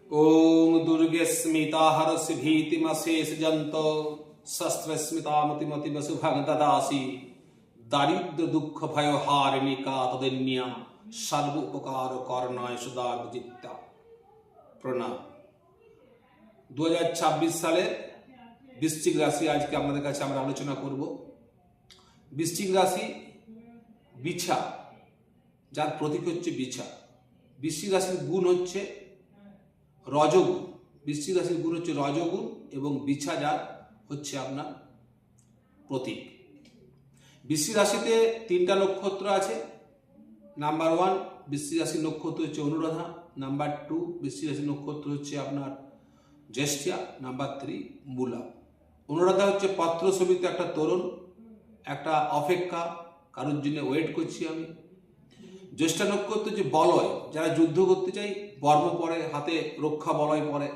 ओम दुर्गे स्मिता हरसि भीतिमशेष जंत शस्त्र स्मिता मतिमति वसुभग ददासी दारिद्र दुख भय हारिणी का तदन्या सर्व उपकार करनाय सुदार्थ चित्ता প্রণাম। 2026 সালে বৃশ্চিক রাশি আজকে আপনাদের কাছে আমরা আলোচনা করব। বৃশ্চিক রাশি বিছা, যার প্রতীক হচ্ছে বিছা। বৃশ্চিক রাশির গুণ হচ্ছে রজগুণ। বৃশ্চিক রাশির গুণ হচ্ছে রজগুণ এবং বিছা যার হচ্ছে আপনার প্রতীক। বৃশ্চিক রাশিতে 3টা নক্ষত্র আছে। নাম্বার 1 বৃশ্চিক রাশির নক্ষত্র হচ্ছে অনুরাধা। নাম্বার 2 বৃশ্চিক রাশির নক্ষত্র হচ্ছে আপনার জ্যেষ্ঠা। নাম্বার 3 মূলা। অনুরাধা হচ্ছে পত্র ছবিতে একটা তরুণ, একটা অপেক্ষা, কারোর জন্য ওয়েট করছি আমি। জ্যেষ্ঠা নক্ষত্র হচ্ছে বলয়, যারা যুদ্ধ করতে চাই বর্ম পরে, হাতে রক্ষা বলয় পরে।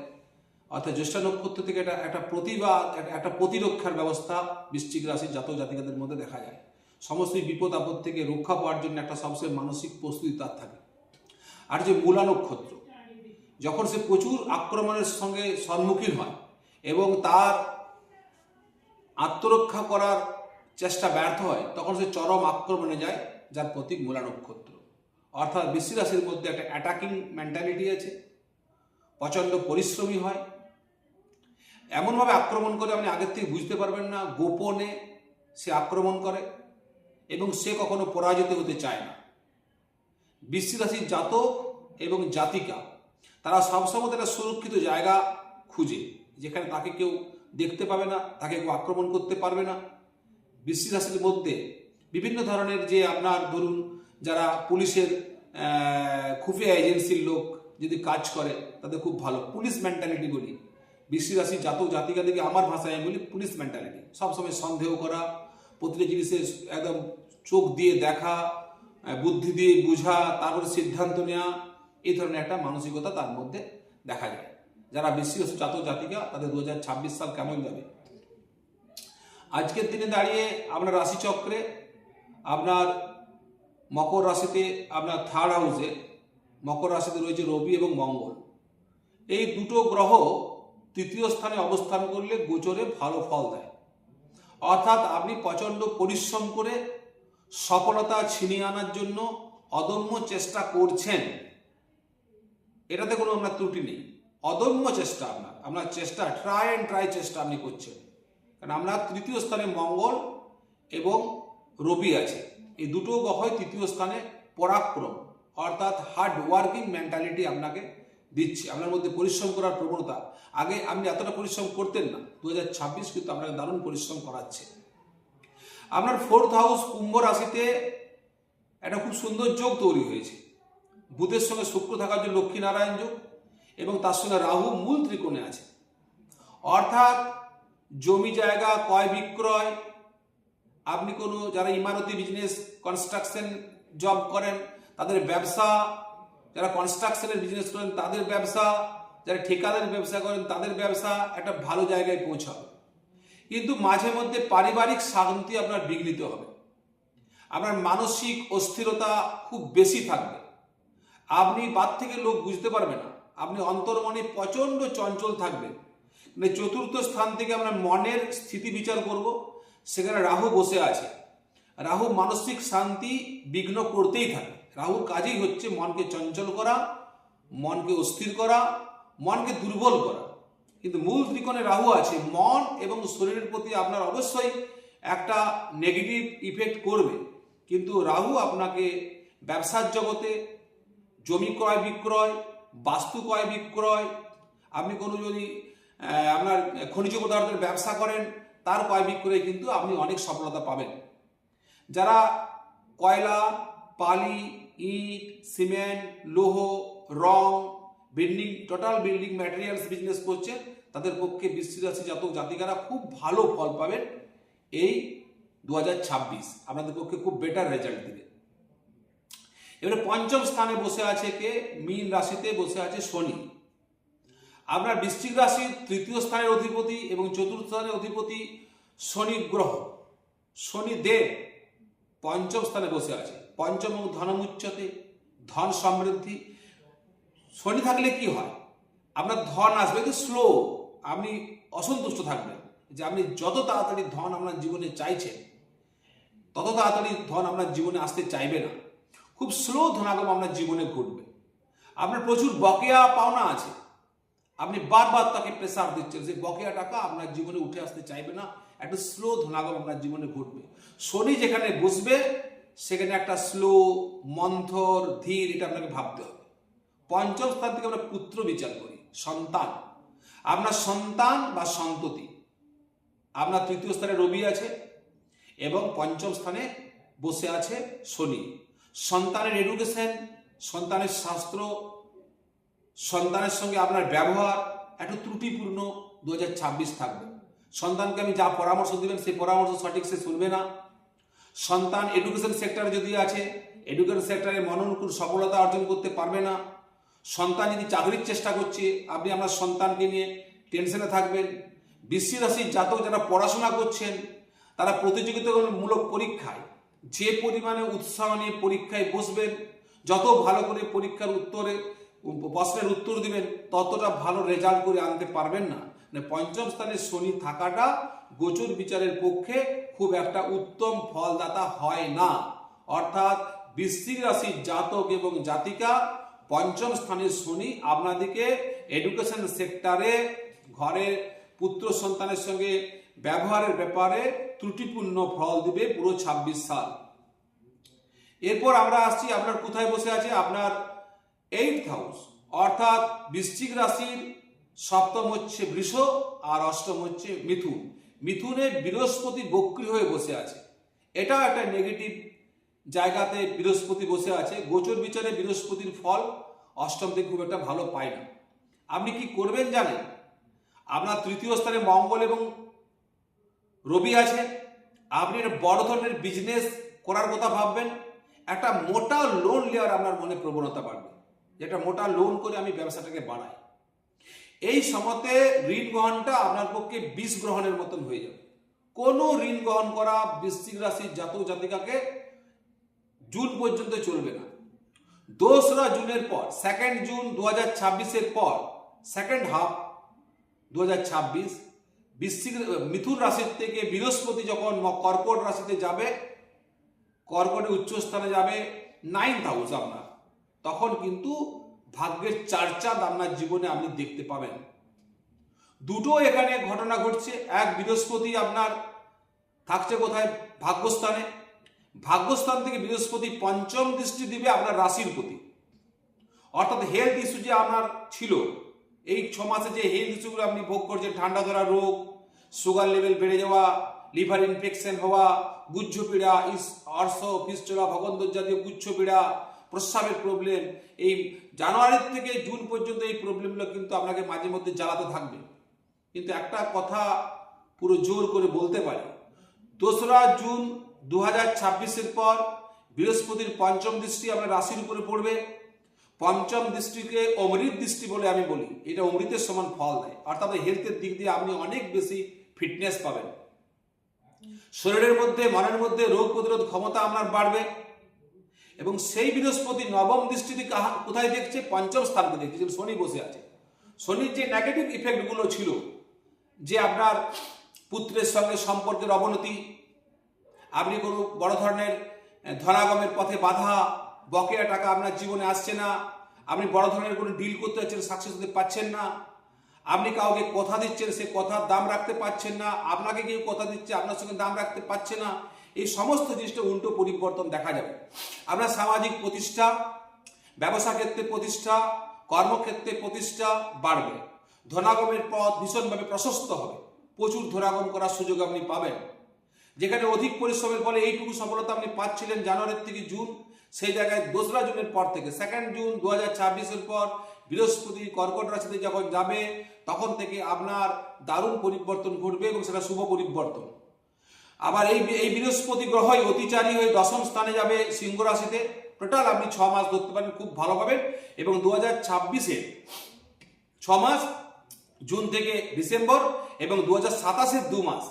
অর্থাৎ জ্যেষ্ঠা নক্ষত্র থেকে একটা প্রতিবাদ, একটা প্রতিরক্ষার ব্যবস্থা বৃশ্চিক রাশির জাতক জাতিকাদের মধ্যে দেখা যায়। সমস্ত বিপদ আপদ থেকে রক্ষা পাওয়ার জন্য একটা সবসময় মানসিক প্রস্তুতি তার থাকে। আর যে মূলা নক্ষত্র, যখন সে প্রচুর আক্রমণের সঙ্গে সম্মুখীন হয় এবং তার আত্মরক্ষা করার চেষ্টা ব্যর্থ হয়, তখন সে চরম আক্রমণে যায়, যার প্রতীক মূলা নক্ষত্র। অর্থাৎ বৃশ্চিক রাশির মধ্যে একটা অ্যাটাকিং মেন্টালিটি আছে, প্রচণ্ড পরিশ্রমী হয়, এমনভাবে আক্রমণ করে আপনি আগের থেকে বুঝতে পারবেন না। গোপনে সে আক্রমণ করে এবং সে কখনো পরাজিত হতে চায় না। বৃশ্চিক রাশির জাতক এবং জাতিকা তারা সবসময় একটা সুরক্ষিত জায়গা খুঁজে, যেখানে তাকে কেউ দেখতে পাবে না, তাকে কেউ আক্রমণ করতে পারবে না। বৃশ্চিক রাশির মধ্যে বিভিন্ন ধরনের যে আপনার ধরুন যারা পুলিশের খুফিয়া এজেন্সির লোক যদি কাজ করে, তাদের খুব ভালো পুলিশ মেন্টালিটি বলি। বৃশ্চিক রাশির জাতক জাতিকাদেরকে আমার ভাষায় আমি বলি পুলিশ মেন্টালিটি। সবসময় সন্দেহ করা, প্রতিটা জিনিসে একদম চোখ দিয়ে দেখা, বুদ্ধি দিয়ে বোঝা, তারপরে সিদ্ধান্ত নেওয়া, এই ধরনের একটা মানসিকতা তার মধ্যে দেখা যায়। যারা বৃশ্চিক রাশির জাতক জাতিকা, তাদের 2026 সাল কেমন যাবে? আজকের দিনে দাঁড়িয়ে আপনার রাশিচক্রে আপনার মকর রাশিতে, আপনার 3rd হাউসে মকর রাশিতে রয়েছে রবি এবং মঙ্গল। এই দুটো গ্রহ 3য় স্থানে অবস্থান করলে গোচরে ভালো ফল দেয়। অর্থাৎ আপনি প্রচণ্ড পরিশ্রম করে সফলতা ছিনিয়ে আনার জন্য অদম্য চেষ্টা করছেন, এটাতে কোনো আপনার ত্রুটি নেই। অদম্য চেষ্টা আপনার চেষ্টা, ট্রাই চেষ্টা আপনি করছেন। কারণ আপনার 3য় স্থানে মঙ্গল এবং রবি আছে। এই দুটো গ্রহই 3য় স্থানে পরাক্রম, অর্থাৎ হার্ড ওয়ার্কিং মেন্টালিটি আপনাকে দিচ্ছে, আপনার মধ্যে পরিশ্রম করার প্রবণতা। আগে আপনি এতটা পরিশ্রম করতেন না, 2026 কিন্তু আপনাকে দারুণ পরিশ্রম করাচ্ছে। আপনার 4th হাউস কুম্ভ রাশিতে একটা খুব সুন্দর যোগ তৈরি হয়েছে। বুধের সঙ্গে শুক্র থাকার জন্য লক্ষ্মীনারায়ণ যোগ, এবং তার সঙ্গে রাহু মূল ত্রিকোণে আছে। অর্থাৎ জমি জায়গা ক্রয় বিক্রয়, আপনি কোনো যারা ইমারতি বিজনেস, কনস্ট্রাকশন জব করেন তাদের ব্যবসা, যারা কনস্ট্রাকশনের বিজনেস করেন তাদের ব্যবসা, যারা ঠিকাদারি ব্যবসা করেন তাদের ব্যবসা একটা ভালো জায়গায় পৌঁছাবে। কিন্তু মাঝে মধ্যে পারিবারিক শান্তি আপনার বিঘ্নিত হবে। আপনার মানসিক অস্থিরতা খুব বেশি থাকবে। আপনি বাদ থেকে লোক বুঝতে পারবে না, আপনি অন্তর্মনে প্রচণ্ড চঞ্চল থাকবেন। মানে 4র্থ স্থান থেকে আমরা মনের স্থিতি বিচার করব, সেখানে রাহু বসে আছে। রাহু মানসিক শান্তি বিঘ্ন করতেই থাকে। রাহুর কাজই হচ্ছে মনকে চঞ্চল করা, মনকে অস্থির করা, মনকে দুর্বল করা। কিন্তু মূল ত্রিকোণে রাহু আছে, মন এবং শরীরের প্রতি আপনার অবশ্যই একটা নেগেটিভ ইফেক্ট করবে। কিন্তু রাহু আপনাকে ব্যবসার জগতে, জমি ক্রয় বিক্রয়, বাস্তু ক্রয় বিক্রয়, আপনি কোনো যদি আপনার খনিজ পদার্থের ব্যবসা করেন তার ক্রয় বিক্রয়ে কিন্তু আপনি অনেক সফলতা পাবেন। যারা কয়লা, বালি, ইট, সিমেন্ট, লৌহ, রং, টোটাল বিল্ডিং ম্যাটেরিয়ালস বিজনেস করছেন, তাদের পক্ষে বৃশ্চিক রাশি জাতক জাতিকারা খুব ভালো ফল পাবেন। এই 2026 আপনাদের পক্ষে খুব বেটার রেজাল্ট দিবে। এবারে 5ম স্থানে বসে আছে কে? মীন রাশিতে বসে আছে শনি। আপনার বৃশ্চিক রাশির 3য় স্থানের অধিপতি এবং 4র্থ স্থানের অধিপতি শনি গ্রহ, শনি দেব 5ম স্থানে বসে আছে। পঞ্চম ধনমুচ্যতে, ধন সমৃদ্ধি। শনি থাকলে কি হয়? আপনার ধন আসবে কিন্তু স্লো, আপনি অসন্তুষ্ট থাকবেন যে আপনি যত তাড়াতাড়ি ধন আপনার জীবনে চাইছেন তত তাড়াতাড়ি ধন আপনার জীবনে আসতে চাইবে না, খুব স্লো ধনাগম আপনার জীবনে ঘটবে। আপনার প্রচুর বকেয়া পাওনা আছে, আপনি বারবার তাকে প্রেসার দিচ্ছেন, যে বকেয়া টাকা আপনার জীবনে উঠে আসতে চাইবে না, একটা স্লো ধনাগম আপনার জীবনে ঘটবে। শনি যেখানে বসবে সেখানে একটা স্লো, মন্থর, ধীর, এটা আপনাকে ভাবতে হবে। পঞ্চম স্থান থেকে আমরা পুত্র বিচার করি, সন্তান, আপনার সন্তান বা সন্ততি। আপনার তৃতীয় স্থানে রবি আছে এবং পঞ্চম স্থানে বসে আছে শনি। সন্তানের এডুকেশন, সন্তানের শাস্ত্র, সন্তানের সঙ্গে আপনার ব্যবহার একটু ত্রুটিপূর্ণ 2026 থাকবে। সন্তানকে আমি যা পরামর্শ দিবেন সেই পরামর্শ সঠিক সে শুনবে না। সন্তান এডুকেশন সেক্টরে যদি আছে, এডুকেশন সেক্টরে মনোনুকূল সফলতা অর্জন করতে পারবে না। সন্তান যদি চাকরির চেষ্টা করছে, আপনি আপনার সন্তানকে নিয়ে টেনশনে থাকবেন। বৃশ্চিক রাশির জাতক যারা পড়াশোনা করছেন তারা প্রতিযোগিতামূলক পরীক্ষায় যে পরিমাণে উৎসাহ নিয়ে পরীক্ষায় বসবেন, যত ভালো করে পরীক্ষার প্রশ্নের উত্তর দিবেন ততটা ভালো রেজাল্ট করে আনতে পারবেন না। পঞ্চম স্থানে শনি থাকাটা গোচর বিচারের পক্ষে খুব একটা উত্তম ফলদাতা হয় না। অর্থাৎ বৃশ্চিক রাশির জাতক এবং জাতিকা পঞ্চম স্থানের শনি আপনাদেরকে এডুকেশন সেক্টরে ঘরের পুত্র সন্তানের সঙ্গে ব্যবহারের ব্যাপারে ত্রুটিপূর্ণ ফল দিবে পুরো 26 সাল। এরপর আমরা আসছি আপনার কোথায় বসে আছে, আপনার 8th হাউস, অর্থাৎ বৃশ্চিক রাশির সপ্তম হচ্ছে বৃষ আর অষ্টম হচ্ছে মিথুন। মিথুনে বৃহস্পতি বক্রী হয়ে বসে আছে, এটা একটা নেগেটিভ জায়গাতে বৃহস্পতি বসে আছে। গোচর বিচারে বৃহস্পতির ফল অষ্টম থেকে খুব একটা ভালো পায় না। আপনি কি করবেন জানেন, আপনার তৃতীয় স্থানে মঙ্গল এবং রবি আছে, আপনি একটা বড় ধরনের বিজনেস করার কথা ভাববেন। একটা মোটা লোন নেওয়ার আপনার মনে প্রবণতা বাড়বে, যেটা মোটা লোন করে আমি ব্যবসাটাকে বাড়াই। এই সময়তে ঋণ গ্রহণটা আপনার পক্ষে বিষ গ্রহণের মতন হয়ে যাবে। কোনো ঋণ গ্রহণ করা বৃশ্চিক রাশির জাতক জাতিকাকে জুন পর্যন্ত চলবে না। 2রা জুনের পর, 2nd জুন 2026-এর পর, সেকেন্ড হাফ 2026 মিথুন রাশির থেকে বৃহস্পতি যখন কর্কট রাশিতে যাবে, কর্কটের উচ্চস্থানে যাবে 9th হাউস আপনার, তখন কিন্তু ভাগ্যের চারচাঁদ আপনার জীবনে আপনি দেখতে পাবেন। দুটো এখানে ঘটনা ঘটছে। এক, বৃহস্পতি আপনার থাকছে কোথায়, ভাগ্যস্থানে। ভাগ্যস্থান থেকে বৃহস্পতি পঞ্চম দৃষ্টি দিবে আপনার রাশির প্রতি। অর্থাৎ হেলথ ইস্যু যে আপনার ছিল, এই 6 মাসে যে হেলথ ইস্যুগুলো আপনি ভোগ করছেন, ঠান্ডা ধরা রোগ, সুগার লেভেল বেড়ে যাওয়া, লিভার ইনফেকশন হওয়া, গুচ্ছ পীড়া, অর্শ ফিস্টুলা, ভগন্দর জাতীয় গুচ্ছ পীড়া, প্রস্রাবের প্রবলেম, এই জানুয়ারি থেকে জুন পর্যন্ত এই প্রবলেমগুলো কিন্তু আপনাকে মাঝে মধ্যে জ্বালাতে থাকবে। কিন্তু একটা কথা পুরো জোর করে বলতে পারি, 2রা জুন 2026-এর পর বৃহস্পতির পঞ্চম দৃষ্টি আপনার রাশির উপরে পড়বে। পঞ্চম দৃষ্টিকে অমৃত দৃষ্টি বলে আমি বলি, এটা অমৃতের সমান ফল দেয়। অর্থাৎ হেলথের দিক দিয়ে আপনি অনেক বেশি ফিটনেস পাবেন, শরীরের মধ্যে মনের মধ্যে রোগ প্রতিরোধ ক্ষমতা আপনার বাড়বে। এবং সেই বৃহস্পতি নবম দৃষ্টিতে কোথায় দেখছে, পঞ্চম স্থানকে দেখছে, যে শনি বসে আছে। শনির যে নেগেটিভ ইফেক্টগুলো ছিল, যে আপনার পুত্রের সঙ্গে সম্পর্কের অবনতি, আপনি কোনো বড় ধরনের ধনাগমের পথে বাধা, বকেয়া টাকা আপনার জীবনে আসছে না, আপনি বড় ধরনের কোনো ডিল করতে যাচ্ছেন, সাকসেস হতে পারছেন না, আপনি কাউকে কথা দিচ্ছেন, সে কথার দাম রাখতে পারছেন না, আপনাকে কেউ কথা দিচ্ছে, আপনার সঙ্গে দাম রাখতে পারছে না, এই সমস্ত জিনিসটা উল্টো পরিবর্তন দেখা যাবে। আপনার সামাজিক প্রতিষ্ঠা, ব্যবসা ক্ষেত্রে প্রতিষ্ঠা, কর্মক্ষেত্রে প্রতিষ্ঠা বাড়বে। ধনাগমের পথ ভীষণভাবে প্রশস্ত হবে, প্রচুর ধনাগম করার সুযোগ আপনি পাবেন। যেখানে অধিক পরিশ্রমের ফলে এইটুকু সফলতা আপনি পাচ্ছিলেন জানুয়ারি থেকে জুন, সেই জায়গায় 2রা জুনের পর থেকে 2nd জুন 2026-এর পর বৃহস্পতি কর্কট রাশিতে যখন যাবে, তখন থেকে আপনার দারুণ পরিবর্তন ঘটবে এবং সেটা শুভ পরিবর্তন। আবার এই বৃহস্পতি গ্রহই অতিচারী হয়ে 10ম স্থানে যাবে সিংহ রাশিতে। টোটাল আপনি 6 মাস ধরতে পারেন, খুব ভালো পাবেন। এবং 2026-এ 6 মাস, জুন থেকে ডিসেম্বর, এবং 2027-এর 2 মাস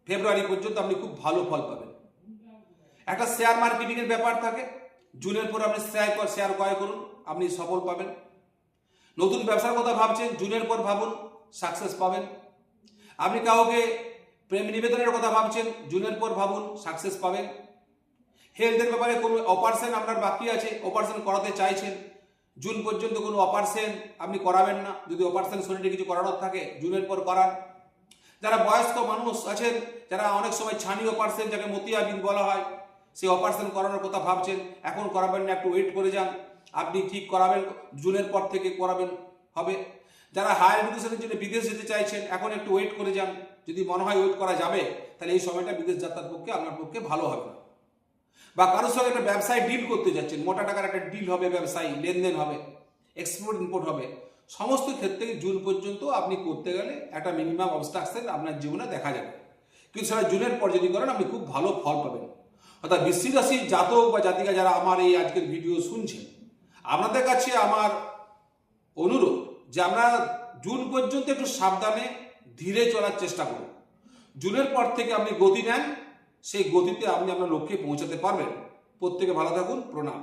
ফেব্রুয়ারি পর্যন্ত আপনি খুব ভালো ফল পাবেন। একটা শেয়ার মার্কেটিং এর ব্যাপার থাকে, জুনের পর আপনি শেয়ার ক্রয় করুন, আপনি সফল পাবেন। নতুন ব্যবসার কথা ভাবছেন, জুনের পর ভাবুন, সাকসেস পাবেন। আপনি কাউকে প্রেম নিবেদনের কথা ভাবছেন, জুনের পর ভাবুন, সাকসেস পাবেন। হেলথের ব্যাপারে কোনো অপারেশন আপনার বাকি আছে, অপারেশন করাতে চাইছেন, জুন পর্যন্ত কোনো অপারেশন আপনি করাবেন না। যদি অপারেশন শরীরে কিছু করানোর থাকে জুনের পর করান। যারা বয়স্ক মানুষ আছেন, যারা অনেক সময় ছানি অপারেশন, যাকে মতিয়াবিদ বলা হয়, সেই অপারেশন করানোর কথা ভাবছেন, এখন করাবেন না, একটু ওয়েট করে যান, আপনি ঠিক করাবেন, জুনের পর থেকে করাবেন হবে। যারা হায়ার এডুকেশনের জন্য বিদেশ যেতে চাইছেন, এখন একটু ওয়েট করে যান, যদি মনে হয় ওয়েট করা যাবে তাহলে এই সময়টা বিদেশ যাত্রার পক্ষে আপনার পক্ষে ভালো হবে না। বা কারোর সঙ্গে একটা ব্যবসায় ডিল করতে যাচ্ছেন, মোটা টাকার একটা ডিল হবে, ব্যবসায়ী লেনদেন হবে, এক্সপোর্ট ইম্পোর্ট হবে, সমস্ত ক্ষেত্রে জুন পর্যন্ত আপনি করতে গেলে একটা মিনিমাম অবস্ট্রাকশন আপনার জীবনে দেখা যাবে। কিন্তু সেটা জুনের পর যদি করেন আপনি খুব ভালো ফল পাবেন। অর্থাৎ বৃশ্চিক রাশির জাতক বা জাতিকা যারা আমার এই আজকের ভিডিও শুনছেন, আপনাদের কাছে আমার অনুরোধ যে আপনারা জুন পর্যন্ত একটু সাবধানে ধীরে চলার চেষ্টা করুন। জুনের পর থেকে আপনি গতি নেন, সেই গতিতে আপনি আপনার লক্ষ্যে পৌঁছাতে পারবেন। প্রত্যেকে ভালো থাকুন, প্রণাম।